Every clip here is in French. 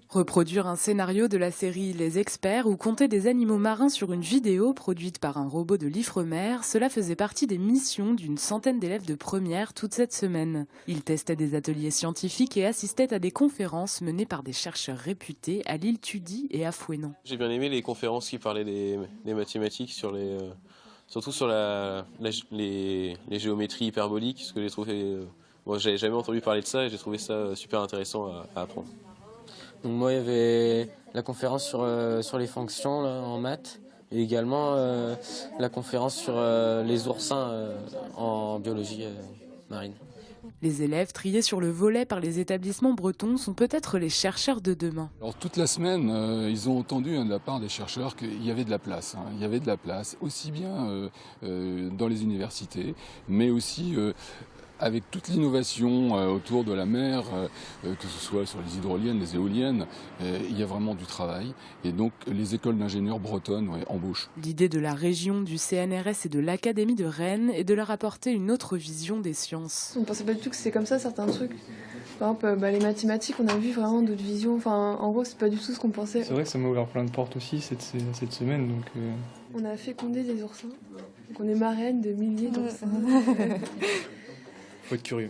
Reproduire un scénario de la série Les Experts ou compter des animaux marins sur une vidéo produite par un robot de l'Ifremer, cela faisait partie des missions d'une centaine d'élèves de première toute cette semaine. Ils testaient des ateliers scientifiques et assistaient à des conférences menées par des chercheurs réputés à l'île Tudy et à Fouesnant. J'ai bien aimé les conférences qui parlaient des mathématiques, surtout sur les géométries hyperboliques, parce que j'ai trouvé, moi j'avais jamais entendu parler de ça et j'ai trouvé ça super intéressant à apprendre. Donc moi, il y avait la conférence sur les fonctions là, en maths et également la conférence sur les oursins en biologie marine. Les élèves triés sur le volet par les établissements bretons sont peut-être les chercheurs de demain. Alors, toute la semaine, ils ont entendu de la part des chercheurs qu'il y avait de la place. Il y avait de la place, aussi bien dans les universités, mais aussi avec toute l'innovation autour de la mer, que ce soit sur les hydroliennes, les éoliennes, il y a vraiment du travail. Et donc les écoles d'ingénieurs bretonnes embauchent. L'idée de la région, du CNRS et de l'Académie de Rennes est de leur apporter une autre vision des sciences. On ne pensait pas du tout que c'était comme ça certains trucs. Par exemple, les mathématiques, on a vu vraiment d'autres visions. Enfin, en gros, c'est pas du tout ce qu'on pensait. C'est vrai que ça m'a ouvert plein de portes aussi cette semaine. Donc, On a fécondé des oursins. Donc on est marraine de milliers d'oursins. faut être curieux.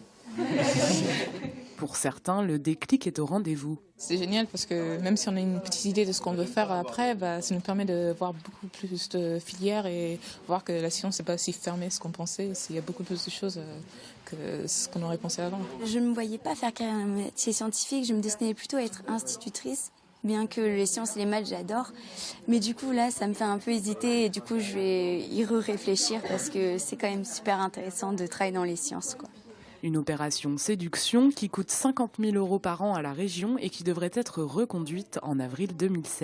Pour certains, le déclic est au rendez-vous. C'est génial parce que même si on a une petite idée de ce qu'on veut faire après, ça nous permet de voir beaucoup plus de filières et voir que la science n'est pas aussi fermée ce qu'on pensait. Il y a beaucoup plus de choses que ce qu'on aurait pensé avant. Je ne me voyais pas faire carrière en métier scientifique, je me destinais plutôt à être institutrice. Bien que les sciences et les maths, j'adore. Mais du coup, là, ça me fait un peu hésiter et du coup, je vais y réfléchir parce que c'est quand même super intéressant de travailler dans les sciences, quoi. Une opération séduction qui coûte 50 000 € par an à la région et qui devrait être reconduite en avril 2016.